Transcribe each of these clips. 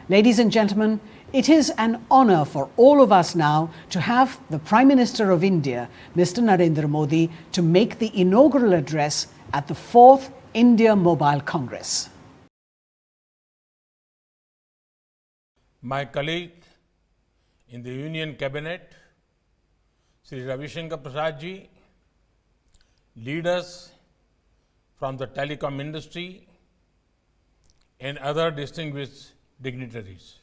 Ladies and gentlemen, it is an honor for all of us now to have the Prime Minister of India, Mr. Narendra Modi, to make the inaugural address at the 4th India Mobile Congress. My colleague in the Union Cabinet, Sri Ravi Shankar Prasad ji, leaders from the telecom industry, and other distinguished dignitaries.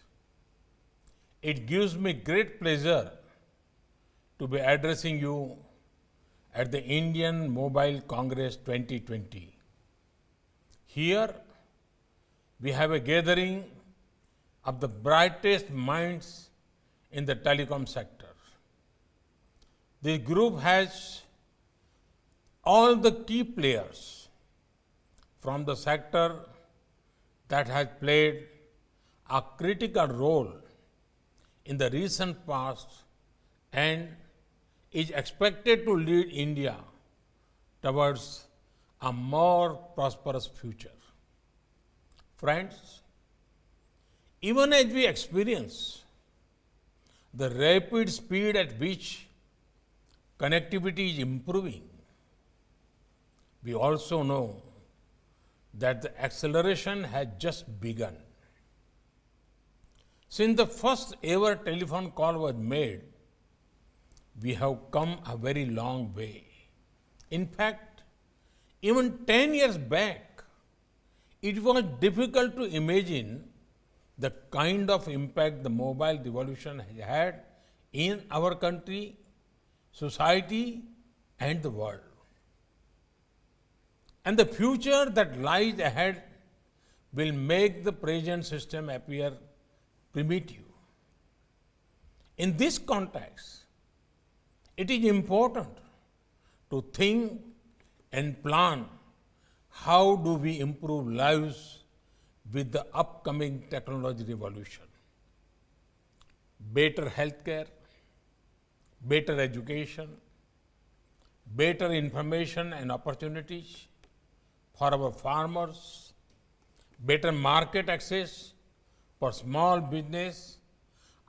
It gives me great pleasure to be addressing you at the Indian Mobile Congress 2020. Here, we have a gathering of the brightest minds in the telecom sector. This group has all the key players from the sector that has played a critical role in the recent past and is expected to lead India towards a more prosperous future. Friends, even as we experience the rapid speed at which connectivity is improving, we also know that the acceleration has just begun. Since the first ever telephone call was made, we have come a very long way. In fact, even 10 years back, it was difficult to imagine the kind of impact the mobile revolution has had in our country, society, and the world. And the future that lies ahead will make the present system appear primitive. In this context, it is important to think and plan how do we improve lives with the upcoming technology revolution. Better healthcare, better education, better information and opportunities for our farmers, better market access for small business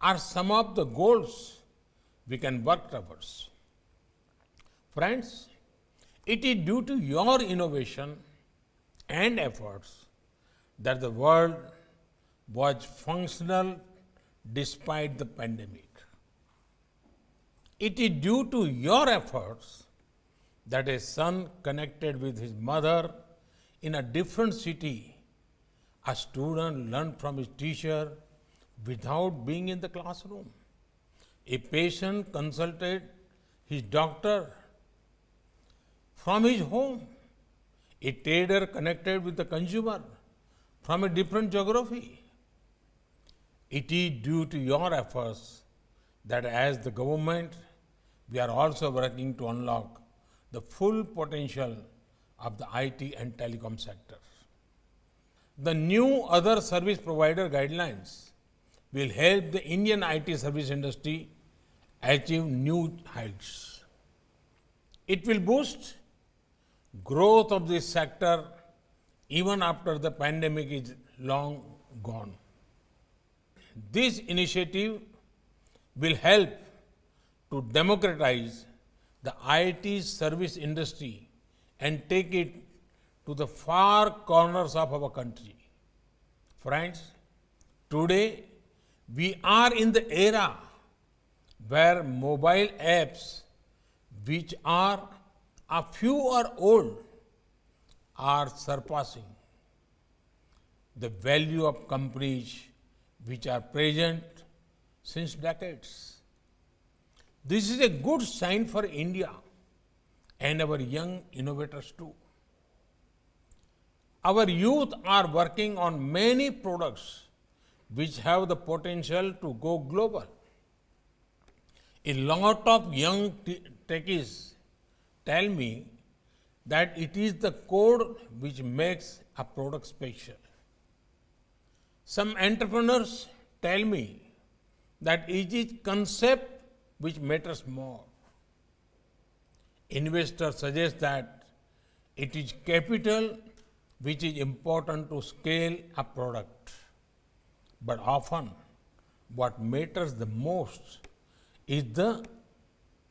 are some of the goals we can work towards. Friends, it is due to your innovation and efforts that the world was functional despite the pandemic. It is due to your efforts that a son connected with his mother in a different city, a student learned from his teacher without being in the classroom. A patient consulted his doctor from his home. A trader connected with the consumer from a different geography. It is due to your efforts that as the government, we are also working to unlock the full potential of the IT and telecom sector. The new other service provider guidelines will help the Indian IT service industry achieve new heights. It will boost growth of this sector even after the pandemic is long gone. This initiative will help to democratize the IT service industry and take it to the far corners of our country. Friends, today we are in the era where mobile apps, which are a few are old, are surpassing the value of companies which are present since decades. This is a good sign for India and our young innovators too. Our youth are working on many products which have the potential to go global. A lot of young techies tell me that it is the code which makes a product special. Some entrepreneurs tell me that it is concept which matters more. Investors suggest that it is capital which is important to scale a product. But often, what matters the most is the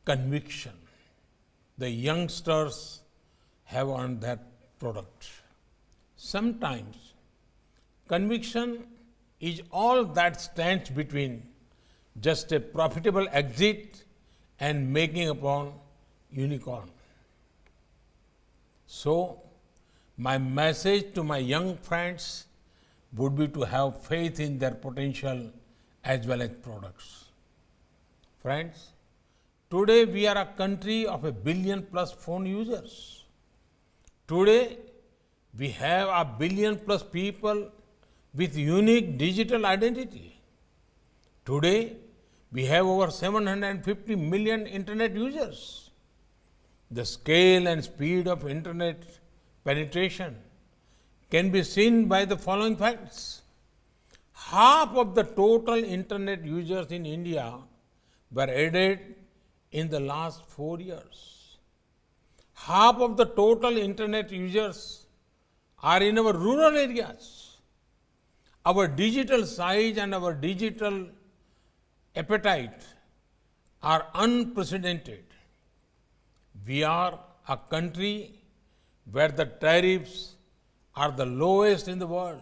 conviction the youngsters have on that product. Sometimes, conviction is all that stands between just a profitable exit and making upon unicorn. So, my message to my young friends would be to have faith in their potential as well as products. Friends, today we are a country of 1 billion+ phone users. Today we have 1 billion+ people with unique digital identity. Today we have over 750 million internet users. The scale and speed of internet penetration can be seen by the following facts. Half of the total internet users in India were added in the last 4 years. Half of the total internet users are in our rural areas. Our digital size and our digital appetite are unprecedented. We are a country where the tariffs are the lowest in the world.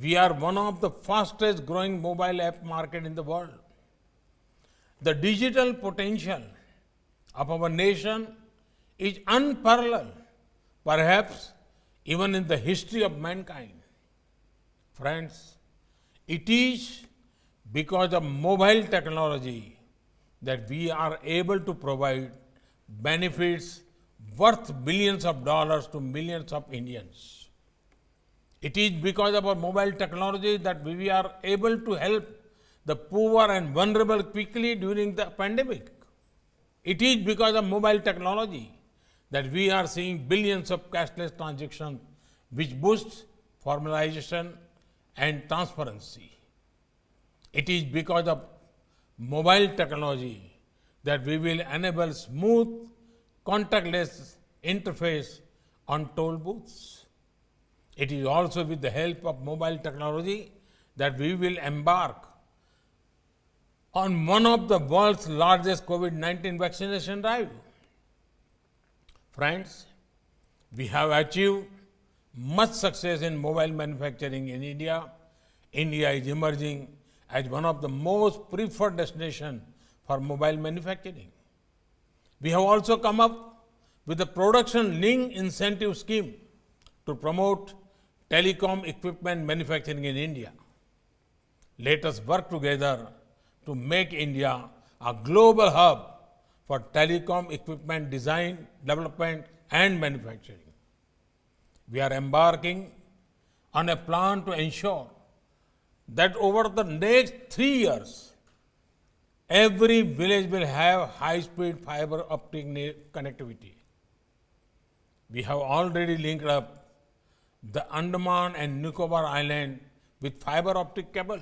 We are one of the fastest growing mobile app market in the world. The digital potential of our nation is unparalleled, perhaps even in the history of mankind. Friends, it is because of mobile technology that we are able to provide benefits worth billions of dollars to millions of Indians. It is because of our mobile technology that we are able to help the poor and vulnerable quickly during the pandemic. It is because of mobile technology that we are seeing billions of cashless transactions which boost formalization and transparency. It is because of mobile technology that we will enable smooth, contactless interface on toll booths. It is also with the help of mobile technology that we will embark on one of the world's largest COVID-19 vaccination drive. Friends, we have achieved much success in mobile manufacturing in India. India is emerging as one of the most preferred destinations for mobile manufacturing. We have also come up with a production link incentive scheme to promote telecom equipment manufacturing in India. Let us work together to make India a global hub for telecom equipment design, development, and manufacturing. We are embarking on a plan to ensure that over the next 3 years, every village will have high-speed fiber optic connectivity. We have already linked up the Andaman and Nicobar Island with fiber optic cable.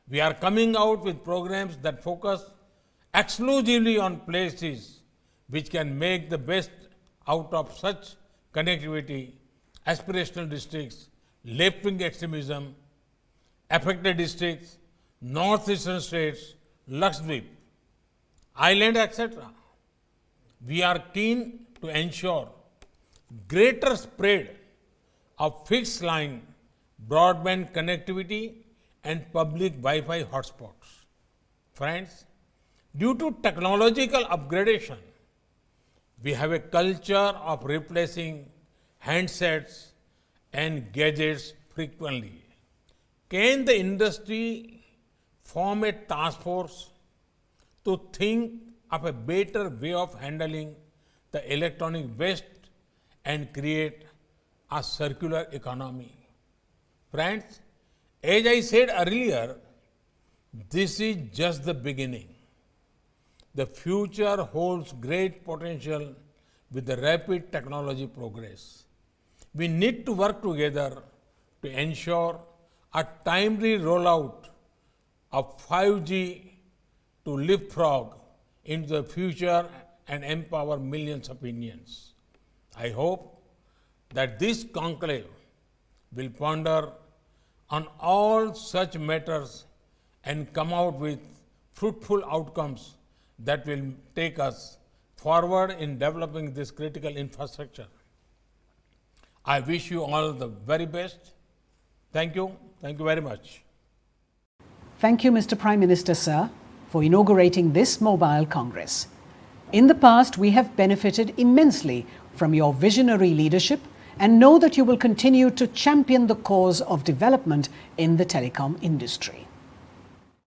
We are coming out with programs that focus exclusively on places which can make the best out of such connectivity: aspirational districts, left-wing extremism, affected districts, northeastern states, Lakshadweep, island, etc. We are keen to ensure greater spread of fixed line broadband connectivity and public Wi-Fi hotspots. Friends, due to technological upgradation, we have a culture of replacing handsets and gadgets frequently. Can the industry form a task force to think of a better way of handling the electronic waste and create a circular economy? Friends, as I said earlier, this is just the beginning. The future holds great potential with the rapid technology progress. We need to work together to ensure a timely rollout of 5G to leapfrog into the future and empower millions of Indians. I hope that this conclave will ponder on all such matters and come out with fruitful outcomes that will take us forward in developing this critical infrastructure. I wish you all the very best. Thank you. Thank you very much. Thank you, Mr. Prime Minister, sir, for inaugurating this mobile Congress. In the past, we have benefited immensely from your visionary leadership and know that you will continue to champion the cause of development in the telecom industry.